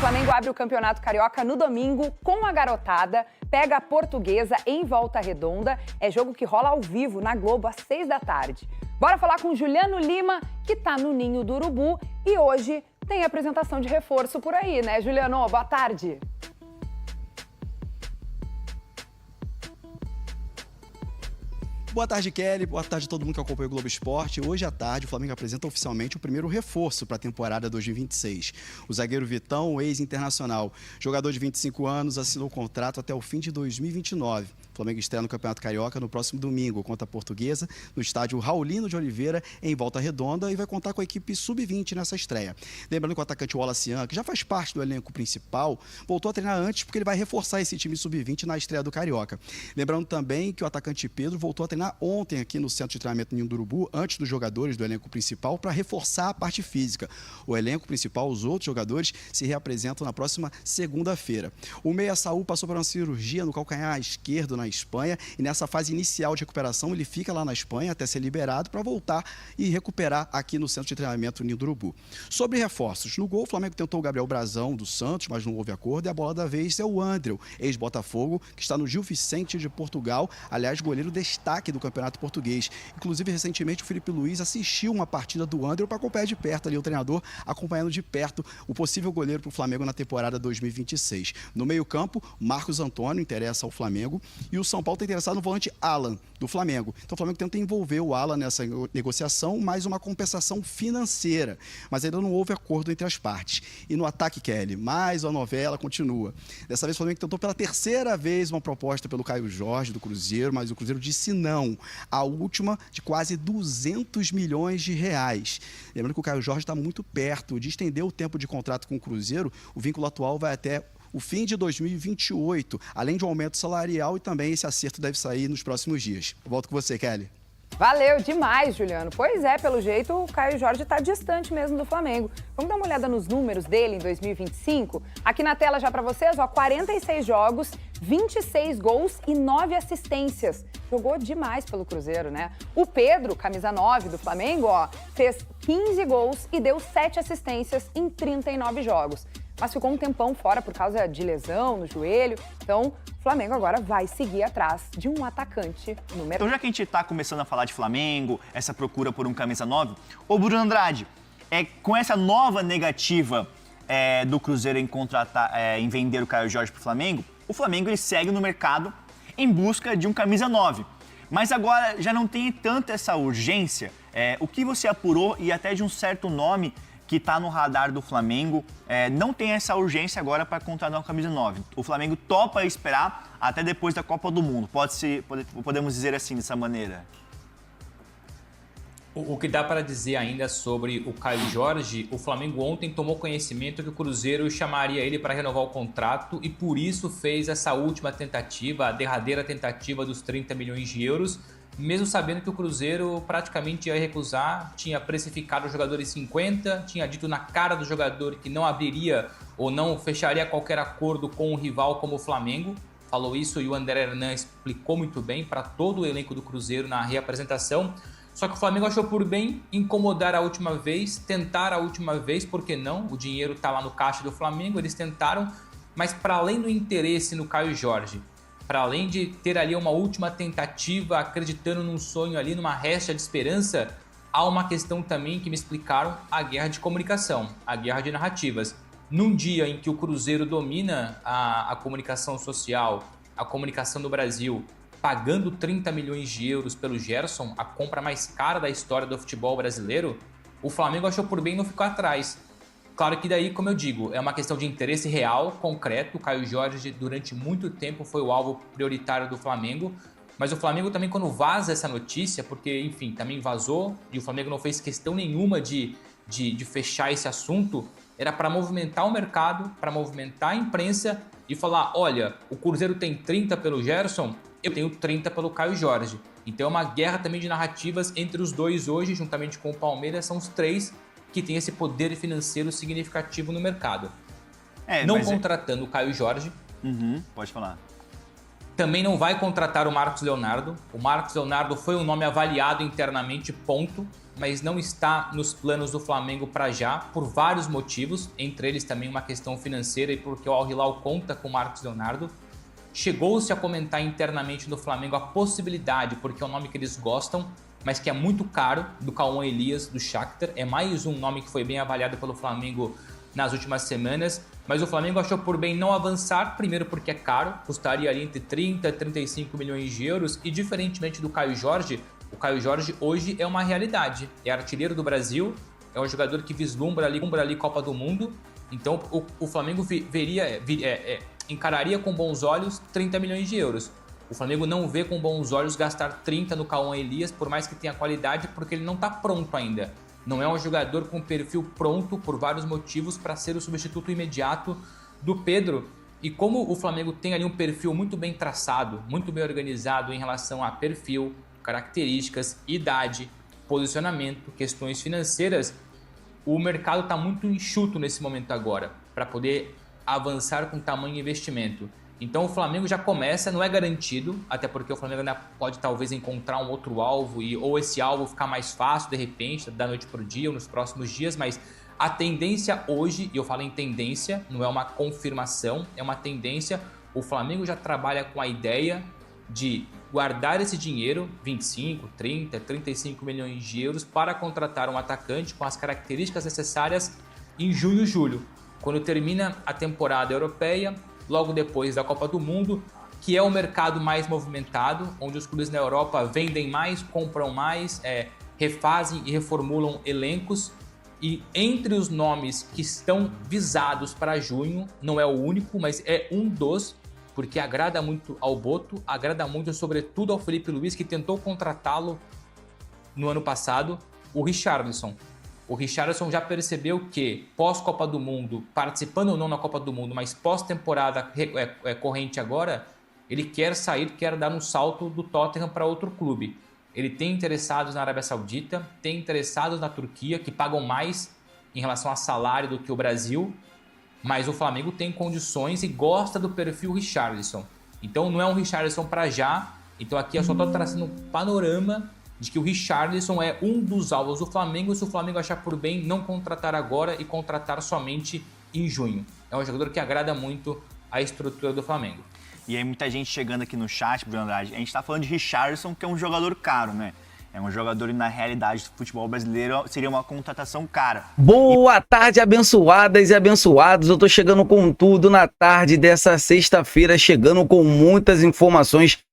Flamengo abre o Campeonato Carioca no domingo com a garotada, pega a Portuguesa em Volta Redonda. É jogo que rola ao vivo na Globo às 6 da tarde. Bora falar com Juliano Lima, que tá no Ninho do Urubu e hoje tem apresentação de reforço por aí, né, Juliano? Boa tarde. Boa tarde, Kelly. Boa tarde a todo mundo que acompanha o Globo Esporte. Hoje à tarde, o Flamengo apresenta oficialmente o primeiro reforço para a temporada 2026. O zagueiro Vitão, ex-internacional, jogador de 25 anos, assinou o contrato até o fim de 2029. O Flamengo estreia no Campeonato Carioca no próximo domingo contra a Portuguesa, no estádio Raulino de Oliveira, em Volta Redonda, e vai contar com a equipe sub-20 nessa estreia. Lembrando que o atacante Wallace Ian, que já faz parte do elenco principal, voltou a treinar antes porque ele vai reforçar esse time sub-20 na estreia do Carioca. Lembrando também que o atacante Pedro voltou a treinar ontem aqui no Centro de Treinamento Ninho do Urubu, antes dos jogadores do elenco principal, para reforçar a parte física. O elenco principal, os outros jogadores, se reapresentam na próxima segunda-feira. O meia Saúl passou por uma cirurgia no calcanhar esquerdo na Espanha e nessa fase inicial de recuperação ele fica lá na Espanha até ser liberado para voltar e recuperar aqui no Centro de Treinamento Ninho do Urubu. Sobre reforços, no gol o Flamengo tentou o Gabriel Brazão do Santos, mas não houve acordo, e a bola da vez é o Andreu, ex-Botafogo, que está no Gil Vicente de Portugal, aliás, goleiro destaque do Campeonato Português. Inclusive, recentemente o Felipe Luiz assistiu uma partida do Andreu para acompanhar de perto ali o treinador, acompanhando de perto o possível goleiro para o Flamengo na temporada 2026. No meio-campo, Marcos Antônio interessa ao Flamengo e o São Paulo está interessado no volante Alan, do Flamengo. Então o Flamengo tenta envolver o Alan nessa negociação, mais uma compensação financeira. Mas ainda não houve acordo entre as partes. E no ataque, Kelly, mais uma novela continua. Dessa vez o Flamengo tentou pela terceira vez uma proposta pelo Caio Jorge, do Cruzeiro, mas o Cruzeiro disse não. A última de quase 200 milhões de reais. Lembrando que o Caio Jorge está muito perto de estender o tempo de contrato com o Cruzeiro. O vínculo atual vai até o fim de 2028, além de um aumento salarial, e também esse acerto deve sair nos próximos dias. Volto com você, Kelly. Valeu demais, Juliano. Pois é, pelo jeito o Caio Jorge está distante mesmo do Flamengo. Vamos dar uma olhada nos números dele em 2025? Aqui na tela já para vocês, ó, 46 jogos, 26 gols e 9 assistências. Jogou demais pelo Cruzeiro, né? O Pedro, camisa 9 do Flamengo, ó, fez 15 gols e deu 7 assistências em 39 jogos. Mas ficou um tempão fora por causa de lesão no joelho. Então, o Flamengo agora vai seguir atrás de um atacante no mercado. Então, já que a gente está começando a falar de Flamengo, essa procura por um camisa 9, ô Bruno Andrade, com essa nova negativa do Cruzeiro em contratar, em vender o Caio Jorge para o Flamengo ele segue no mercado em busca de um camisa 9. Mas agora já não tem tanto essa urgência. O que você apurou e até de um certo nome que está no radar do Flamengo, não tem essa urgência agora para contratar uma camisa 9. O Flamengo topa esperar até depois da Copa do Mundo. Podemos dizer assim, dessa maneira? O que dá para dizer ainda sobre o Caio Jorge, o Flamengo ontem tomou conhecimento que o Cruzeiro chamaria ele para renovar o contrato e por isso fez essa última tentativa, a derradeira tentativa dos 30 milhões de euros, mesmo sabendo que o Cruzeiro praticamente ia recusar, tinha precificado o jogador em 50, tinha dito na cara do jogador que não abriria ou não fecharia qualquer acordo com um rival como o Flamengo. Falou isso e o André Hernan explicou muito bem para todo o elenco do Cruzeiro na reapresentação. Só que o Flamengo achou por bem incomodar a última vez, tentar a última vez, por que não? O dinheiro está lá no caixa do Flamengo, eles tentaram, mas para além do interesse no Caio Jorge, para além de ter ali uma última tentativa, acreditando num sonho ali, numa resta de esperança, há uma questão também que me explicaram, a guerra de comunicação, a guerra de narrativas. Num dia em que o Cruzeiro domina a comunicação social, a comunicação do Brasil, pagando 30 milhões de euros pelo Gerson, a compra mais cara da história do futebol brasileiro, o Flamengo achou por bem não ficar atrás. Claro que daí, como eu digo, é uma questão de interesse real, concreto. O Caio Jorge, durante muito tempo, foi o alvo prioritário do Flamengo. Mas o Flamengo também, quando vaza essa notícia, porque, enfim, também vazou, e o Flamengo não fez questão nenhuma de fechar esse assunto, era para movimentar o mercado, para movimentar a imprensa e falar, olha, o Cruzeiro tem 30 pelo Gerson, eu tenho 30 pelo Caio Jorge. Então é uma guerra também de narrativas entre os dois hoje, juntamente com o Palmeiras, são os três que tem esse poder financeiro significativo no mercado. Não contratando o Caio Jorge. Pode falar. Também não vai contratar o Marcos Leonardo. O Marcos Leonardo foi um nome avaliado internamente, ponto, mas não está nos planos do Flamengo para já, por vários motivos, entre eles também uma questão financeira e porque o Al Hilal conta com o Marcos Leonardo. Chegou-se a comentar internamente no Flamengo a possibilidade, porque é um nome que eles gostam, mas que é muito caro, do Cauã Elias, do Shakhtar. É mais um nome que foi bem avaliado pelo Flamengo nas últimas semanas, mas o Flamengo achou por bem não avançar, primeiro porque é caro, custaria ali entre 30 e 35 milhões de euros, e diferentemente do Caio Jorge, o Caio Jorge hoje é uma realidade, é artilheiro do Brasil, é um jogador que vislumbra ali Copa do Mundo, então o Flamengo encararia com bons olhos 30 milhões de euros. O Flamengo não vê com bons olhos gastar 30 no Cauã Elias, por mais que tenha qualidade, porque ele não está pronto ainda. Não é um jogador com perfil pronto por vários motivos para ser o substituto imediato do Pedro. E como o Flamengo tem ali um perfil muito bem traçado, muito bem organizado em relação a perfil, características, idade, posicionamento, questões financeiras, o mercado está muito enxuto nesse momento agora para poder avançar com tamanho investimento. Então o Flamengo já começa, não é garantido, até porque o Flamengo ainda pode talvez encontrar um outro alvo ou esse alvo ficar mais fácil de repente, da noite para o dia ou nos próximos dias, mas a tendência hoje, e eu falo em tendência, não é uma confirmação, é uma tendência, o Flamengo já trabalha com a ideia de guardar esse dinheiro, 25, 30, 35 milhões de euros, para contratar um atacante com as características necessárias em junho e julho, quando termina a temporada europeia, logo depois da Copa do Mundo, que é o mercado mais movimentado, onde os clubes na Europa vendem mais, compram mais, refazem e reformulam elencos. E entre os nomes que estão visados para junho, não é o único, mas é um dos, porque agrada muito ao Boto, agrada muito sobretudo ao Felipe Luiz, que tentou contratá-lo no ano passado, o Richarlison. O Richarlison já percebeu que, pós-Copa do Mundo, participando ou não na Copa do Mundo, mas pós-temporada corrente agora, ele quer sair, quer dar um salto do Tottenham para outro clube. Ele tem interessados na Arábia Saudita, tem interessados na Turquia, que pagam mais em relação a salário do que o Brasil, mas o Flamengo tem condições e gosta do perfil Richarlison. Então não é um Richarlison para já, então aqui eu só estou traçando um panorama de que o Richarlison é um dos alvos do Flamengo, se o Flamengo achar por bem não contratar agora e contratar somente em junho. É um jogador que agrada muito a estrutura do Flamengo. E aí muita gente chegando aqui no chat, Bruno Andrade, a gente tá falando de Richarlison, que é um jogador caro, né? É um jogador e na realidade do futebol brasileiro seria uma contratação cara. Boa tarde, abençoadas e abençoados. Eu tô chegando com tudo na tarde dessa sexta-feira, chegando com muitas informações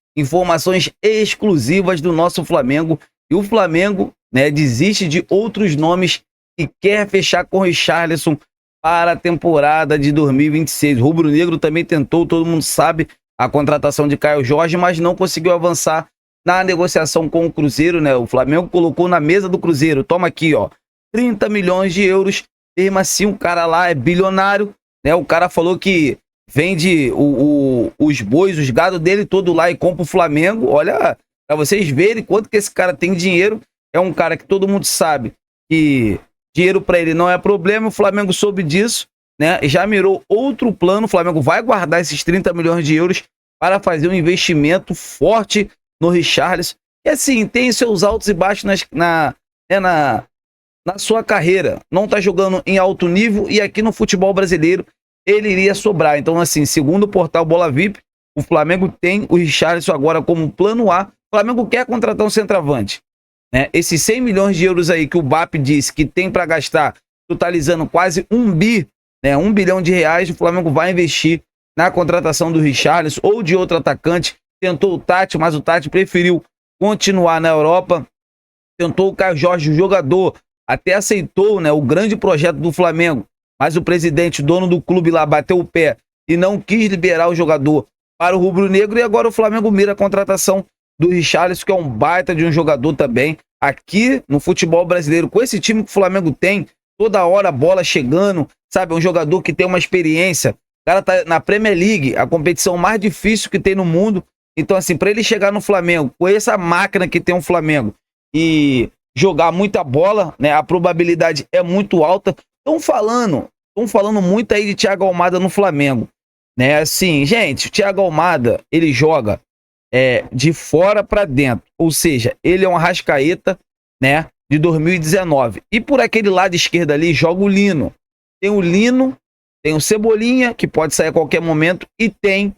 exclusivas do nosso Flamengo. E o Flamengo, né, desiste de outros nomes e quer fechar com o Richarlison para a temporada de 2026. O Rubro Negro também tentou, todo mundo sabe, a contratação de Caio Jorge, mas não conseguiu avançar na negociação com o Cruzeiro, né? O Flamengo colocou na mesa do Cruzeiro, toma aqui, ó, 30 milhões de euros, mesmo assim o cara lá é bilionário, né? O cara falou que vende os bois, os gados dele todo lá e compra o Flamengo. Olha, para vocês verem quanto que esse cara tem dinheiro. É um cara que todo mundo sabe que dinheiro para ele não é problema. O Flamengo soube disso, né? Já mirou outro plano. O Flamengo vai guardar esses 30 milhões de euros para fazer um investimento forte no Richarlison. E assim, tem seus altos e baixos na sua carreira. Não tá jogando em alto nível e aqui no futebol brasileiro ele iria sobrar. Então, assim, segundo o portal Bola VIP, o Flamengo tem o Richarlison agora como plano A. O Flamengo quer contratar um centroavante, né? Esses 100 milhões de euros aí que o BAP disse que tem para gastar, totalizando quase 1 bilhão de reais, o Flamengo vai investir na contratação do Richarlison ou de outro atacante. Tentou o Tati, mas o Tati preferiu continuar na Europa. Tentou o Caio Jorge, o jogador, até aceitou, né, o grande projeto do Flamengo, mas o presidente, dono do clube lá, bateu o pé e não quis liberar o jogador para o Rubro Negro. E agora o Flamengo mira a contratação do Richarlison, que é um baita de um jogador também. Aqui no futebol brasileiro, com esse time que o Flamengo tem, toda hora a bola chegando, sabe? É um jogador que tem uma experiência. O cara tá na Premier League, a competição mais difícil que tem no mundo. Então, assim, para ele chegar no Flamengo, com essa máquina que tem o Flamengo e jogar muita bola, né? A probabilidade é muito alta. Estão falando muito aí de Thiago Almada no Flamengo, né? Assim, gente, o Thiago Almada, ele joga de fora para dentro, ou seja, ele é um Arrascaeta, né, de 2019. E por aquele lado esquerdo ali joga o Lino. Tem o Lino, tem o Cebolinha, que pode sair a qualquer momento, e tem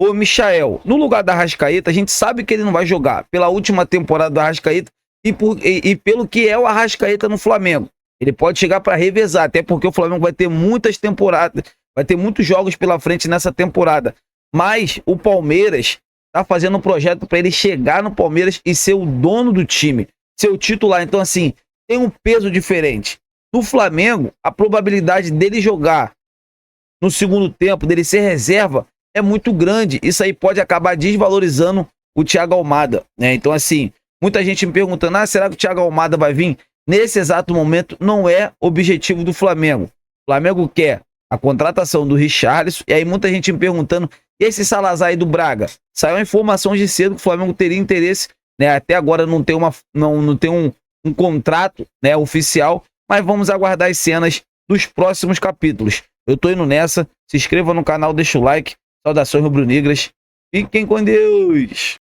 o Michael. No lugar da Arrascaeta, a gente sabe que ele não vai jogar pela última temporada do Arrascaeta e pelo que é o Arrascaeta no Flamengo. Ele pode chegar para revezar, até porque o Flamengo vai ter muitas temporadas, vai ter muitos jogos pela frente nessa temporada. Mas o Palmeiras tá fazendo um projeto para ele chegar no Palmeiras e ser o dono do time, ser o titular. Então, assim, tem um peso diferente. No Flamengo, a probabilidade dele jogar no segundo tempo, dele ser reserva, é muito grande. Isso aí pode acabar desvalorizando o Thiago Almada, né? Então, assim, muita gente me perguntando, será que o Thiago Almada vai vir? Nesse exato momento, não é objetivo do Flamengo. O Flamengo quer a contratação do Richarlison, e aí muita gente me perguntando, e esse Salazar aí do Braga? Saiu a informação de cedo que o Flamengo teria interesse, né? Até agora não tem, não tem um contrato, né, oficial, mas vamos aguardar as cenas dos próximos capítulos. Eu tô indo nessa, se inscreva no canal, deixa o like, saudações rubro-negras, fiquem com Deus!